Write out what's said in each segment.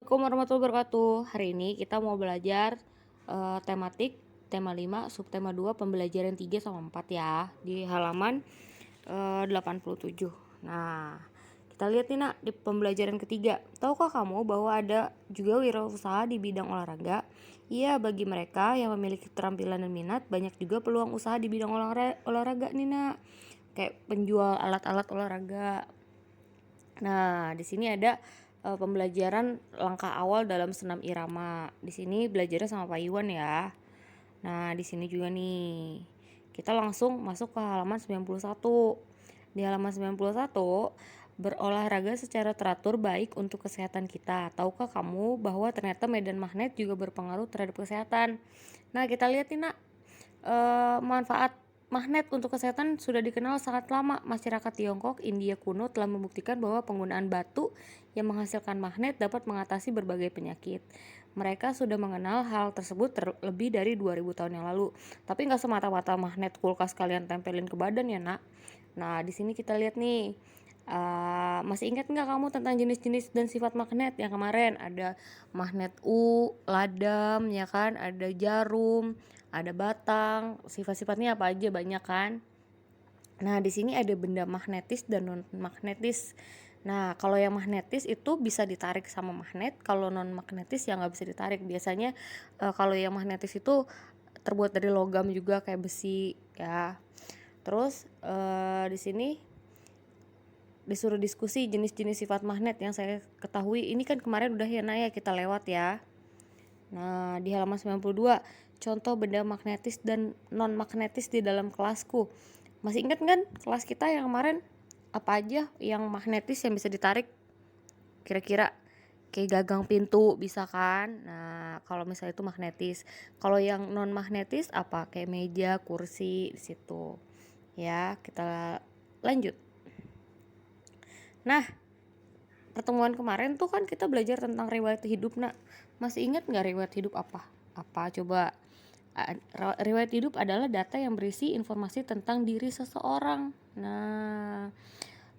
Assalamualaikum warahmatullahi wabarakatuh. Hari ini kita mau belajar tematik tema 5 subtema 2 pembelajaran 3 sama 4 ya, di halaman 87. Nah, kita lihat nih Nak, di pembelajaran ketiga. Tahukah kamu bahwa ada juga wirausaha di bidang olahraga? Iya, bagi mereka yang memiliki keterampilan dan minat, banyak juga peluang usaha di bidang olahraga nih Nak. Kayak penjual alat-alat olahraga. Nah, di sini ada pembelajaran langkah awal dalam senam irama. Di sini belajarnya sama Pak Iwan ya. Nah, di sini juga nih. Kita langsung masuk ke halaman 91. Di halaman 91, berolahraga secara teratur baik untuk kesehatan kita. Tahukah kamu bahwa ternyata medan magnet juga berpengaruh terhadap kesehatan? Nah, kita lihat nih, Nak. Manfaat magnet untuk kesehatan sudah dikenal sangat lama. Masyarakat Tiongkok, India kuno telah membuktikan bahwa penggunaan batu yang menghasilkan magnet dapat mengatasi berbagai penyakit. Mereka sudah mengenal hal tersebut terlebih dari 2000 tahun yang lalu. Tapi nggak semata-mata magnet kulkas kalian tempelin ke badan ya Nak. Nah di sini kita lihat nih. Masih ingat nggak kamu tentang jenis-jenis dan sifat magnet yang kemarin? Ada magnet ladam, ya kan? Ada jarum, ada batang. Sifat-sifatnya apa aja banyak kan? Nah, di sini ada benda magnetis dan non magnetis. Nah, kalau yang magnetis itu bisa ditarik sama magnet, kalau non magnetis ya nggak bisa ditarik. Biasanya kalau yang magnetis itu terbuat dari logam juga kayak besi ya. Terus di sini disuruh diskusi jenis-jenis sifat magnet yang saya ketahui. Ini kan kemarin udah ya Naya kita lewat ya. Nah, di halaman 92, contoh benda magnetis dan non magnetis di dalam kelasku. Masih ingat kan kelas kita yang kemarin apa aja yang magnetis yang bisa ditarik? Kira-kira kayak gagang pintu bisa kan? Nah, kalau misalnya itu magnetis. Kalau yang non magnetis apa? Kayak meja, kursi di situ. Ya, kita lanjut. Nah, pertemuan kemarin tuh kan kita belajar tentang riwayat hidup Nak. Masih ingat nggak riwayat hidup apa? Apa coba? Riwayat hidup adalah data yang berisi informasi tentang diri seseorang. Nah,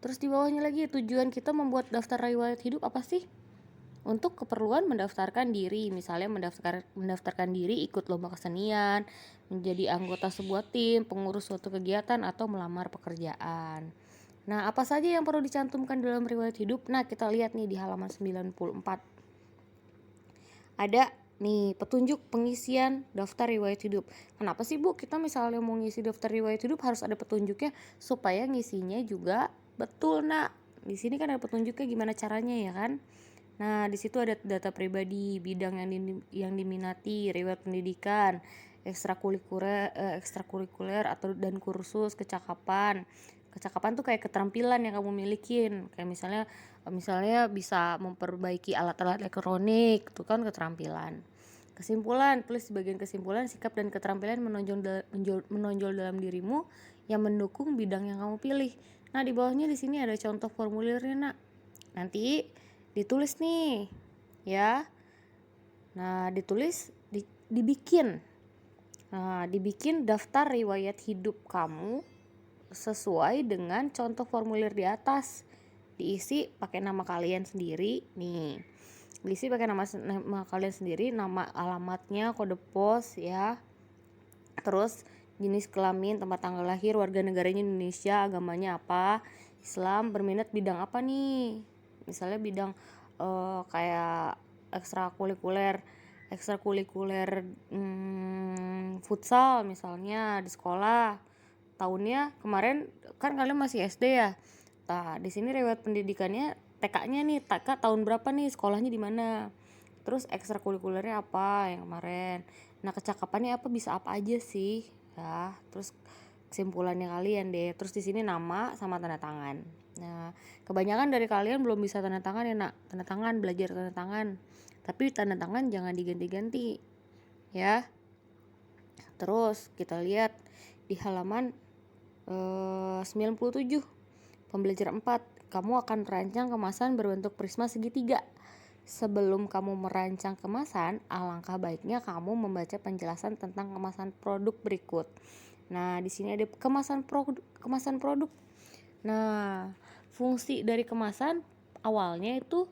terus di bawahnya lagi tujuan kita membuat daftar riwayat hidup apa sih? Untuk keperluan mendaftarkan diri, misalnya mendaftarkan diri ikut lomba kesenian, menjadi anggota sebuah tim, pengurus suatu kegiatan, atau melamar pekerjaan. Nah, apa saja yang perlu dicantumkan dalam riwayat hidup? Nah, kita lihat nih di halaman 94. Ada nih petunjuk pengisian daftar riwayat hidup. Kenapa sih Bu kita misalnya mau ngisi daftar riwayat hidup harus ada petunjuknya supaya ngisinya juga betul Nak. Di sini kan ada petunjuknya gimana caranya ya kan. Nah, di situ ada data pribadi, bidang yang diminati, riwayat pendidikan, ekstrakurikuler atau dan kursus, kecakapan. Kecakapan tuh kayak keterampilan yang kamu milikin. Kayak misalnya bisa memperbaiki alat-alat elektronik, itu kan keterampilan. Kesimpulan, tulis di bagian kesimpulan sikap dan keterampilan menonjol dalam dirimu yang mendukung bidang yang kamu pilih. Nah, di bawahnya di sini ada contoh formulirnya, Nak. Nanti ditulis nih ya. Nah, dibikin. Nah, dibikin daftar riwayat hidup kamu sesuai dengan contoh formulir di atas. Diisi pakai nama kalian sendiri nih. Diisi pakai nama kalian sendiri, nama alamatnya, kode pos ya. Terus jenis kelamin, tempat tanggal lahir, warga negaranya Indonesia, agamanya apa, Islam, berminat bidang apa nih? Misalnya bidang kayak ekstrakurikuler futsal misalnya di sekolah. Tahunnya kemarin kan kalian masih SD ya. Nah, di sini riwayat pendidikannya TK-nya nih, TK tahun berapa nih, sekolahnya di mana. Terus ekstrakurikulernya apa yang kemarin. Nah, kecakapannya apa, bisa apa aja sih ya. Terus kesimpulannya kalian deh. Terus di sini nama sama tanda tangan. Nah, kebanyakan dari kalian belum bisa tanda tangan ya Nak. Tanda tangan, belajar tanda tangan. Tapi tanda tangan jangan diganti-ganti ya. Terus kita lihat di halaman 97 pembelajaran 4. Kamu akan merancang kemasan berbentuk prisma segitiga. Sebelum kamu merancang kemasan, alangkah baiknya kamu membaca penjelasan tentang kemasan produk berikut. Nah, di sini ada kemasan produk. Nah, fungsi dari kemasan awalnya itu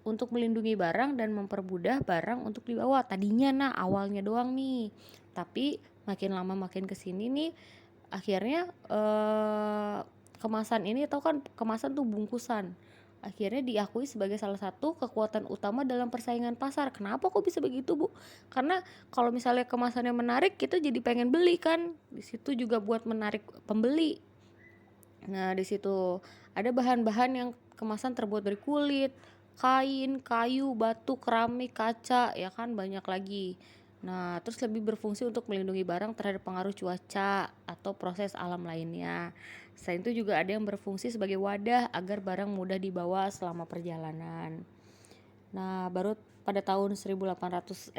untuk melindungi barang dan mempermudah barang untuk dibawa. Tadinya awalnya doang nih, tapi makin lama makin kesini nih akhirnya kemasan ini, tau kan kemasan tuh bungkusan, akhirnya diakui sebagai salah satu kekuatan utama dalam persaingan pasar. Kenapa kok bisa begitu, Bu? Karena kalau misalnya kemasannya menarik, kita jadi pengen beli kan. Di situ juga buat menarik pembeli. Nah, di situ ada bahan-bahan yang kemasan terbuat dari kulit, kain, kayu, batu, keramik, kaca, ya kan, banyak lagi. Nah, terus lebih berfungsi untuk melindungi barang terhadap pengaruh cuaca atau proses alam lainnya. Selain itu juga ada yang berfungsi sebagai wadah agar barang mudah dibawa selama perjalanan. Nah, baru pada tahun 1980,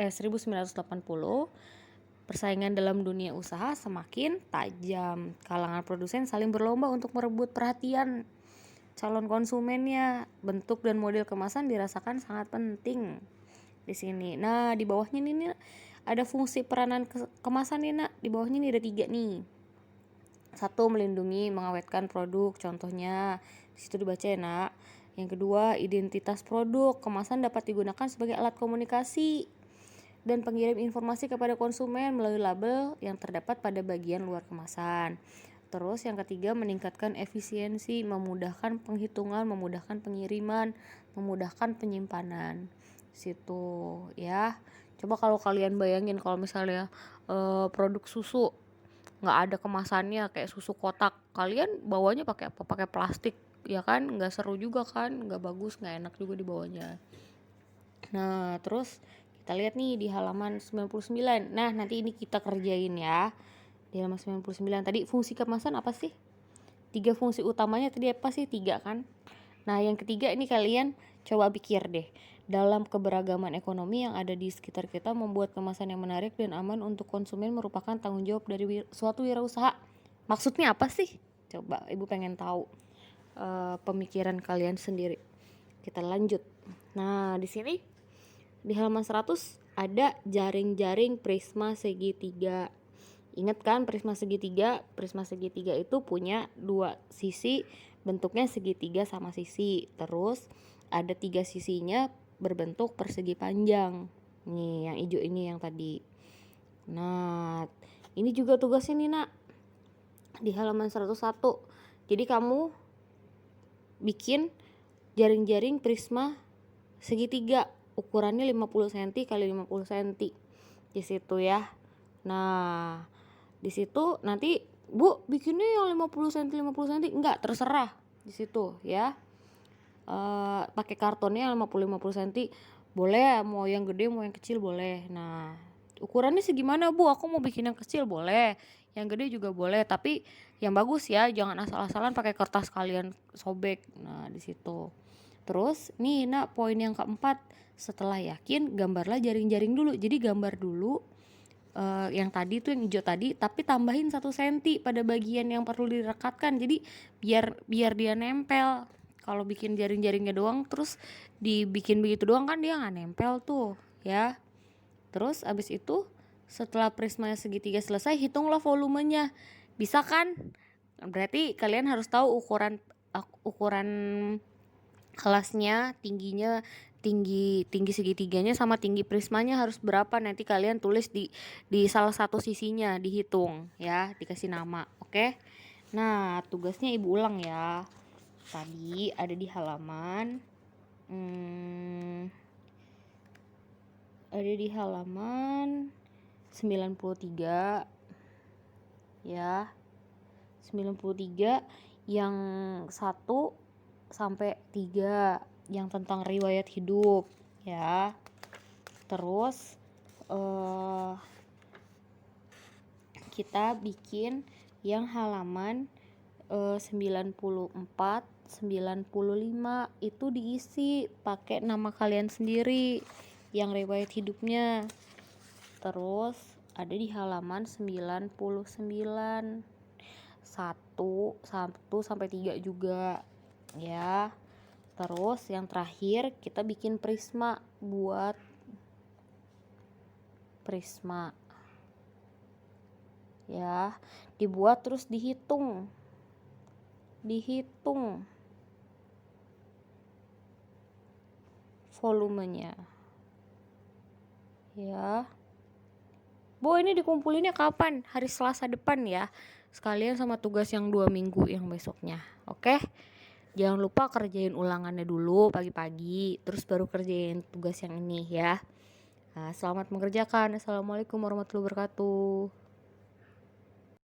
persaingan dalam dunia usaha semakin tajam. Kalangan produsen saling berlomba untuk merebut perhatian calon konsumennya. Bentuk dan model kemasan dirasakan sangat penting di sini. Nah, di bawahnya nih ada fungsi peranan kemasan nih, Nak. Di bawahnya nih ada 3 nih. 1, melindungi, mengawetkan produk. Contohnya di situ dibaca ya, Nak. Yang kedua, identitas produk. Kemasan dapat digunakan sebagai alat komunikasi dan pengirim informasi kepada konsumen melalui label yang terdapat pada bagian luar kemasan. Terus yang ketiga, meningkatkan efisiensi, memudahkan penghitungan, memudahkan pengiriman, memudahkan penyimpanan. Situ ya. Coba kalau kalian bayangin kalau misalnya produk susu nggak ada kemasannya, kayak susu kotak, kalian bawanya pakai apa? Pakai plastik, ya kan? Nggak seru juga kan? Nggak bagus, nggak enak juga dibawanya. Nah, terus kita lihat nih di halaman 99. Nah, nanti ini kita kerjain ya. Di halaman 99 tadi fungsi kemasan apa sih? 3 fungsi utamanya tadi apa sih? 3 kan? Nah, yang ketiga ini kalian coba pikir deh. Dalam keberagaman ekonomi yang ada di sekitar kita, membuat kemasan yang menarik dan aman untuk konsumen merupakan tanggung jawab dari suatu wirausaha. Maksudnya apa sih? Coba Ibu pengen tahu pemikiran kalian sendiri. Kita lanjut. Nah, di sini di halaman 100 ada jaring-jaring prisma segitiga. Ingat kan prisma segitiga? Prisma segitiga itu punya 2 sisi, bentuknya segitiga sama sisi. Terus ada 3 sisinya berbentuk persegi panjang. Nih yang hijau ini yang tadi. Nah, ini juga tugasnya nih, Nak. Di halaman 101. Jadi kamu bikin jaring-jaring prisma segitiga, ukurannya 50 cm kali 50 cm. Di situ ya. Nah, di situ nanti Bu bikinnya yang 50 cm 50 cm, enggak, terserah di situ ya. Pakai kartonnya 50 cm boleh, mau yang gede mau yang kecil boleh. Nah, ukurannya segimana, Bu? Aku mau bikin yang kecil boleh, yang gede juga boleh, tapi yang bagus ya, jangan asal-asalan pakai kertas kalian sobek. Nah, di situ. Terus nih, Nak, poin yang keempat, setelah yakin gambarlah jaring-jaring dulu. Jadi gambar dulu yang tadi tuh yang hijau tadi, tapi tambahin 1 cm pada bagian yang perlu direkatkan. Jadi biar dia nempel. Kalau bikin jaring-jaringnya doang terus dibikin begitu doang kan dia nggak nempel tuh ya. Terus abis itu setelah prisma segitiga selesai, hitunglah volumenya. Bisa kan? Berarti kalian harus tahu ukuran kelasnya, tingginya, tinggi segitiganya sama tinggi prismanya harus berapa. Nanti kalian tulis di salah satu sisinya, dihitung ya, dikasih nama. Oke. Nah, tugasnya Ibu ulang ya. Tadi ada di halaman ada di halaman 93 ya. 93 yang 1 sampai 3 yang tentang riwayat hidup ya. Terus kita bikin yang halaman 94, 95 itu diisi pakai nama kalian sendiri yang riwayat hidupnya. Terus ada di halaman 99 1 sampai 3 juga ya. Terus yang terakhir kita bikin prisma, buat prisma ya, dibuat terus dihitung volumenya. Ya. Bu, ini dikumpulinnya kapan? Hari Selasa depan ya. Sekalian sama tugas yang 2 minggu yang besoknya. Oke? Jangan lupa kerjain ulangannya dulu pagi-pagi, terus baru kerjain tugas yang ini ya. Nah, selamat mengerjakan. Assalamualaikum warahmatullahi wabarakatuh.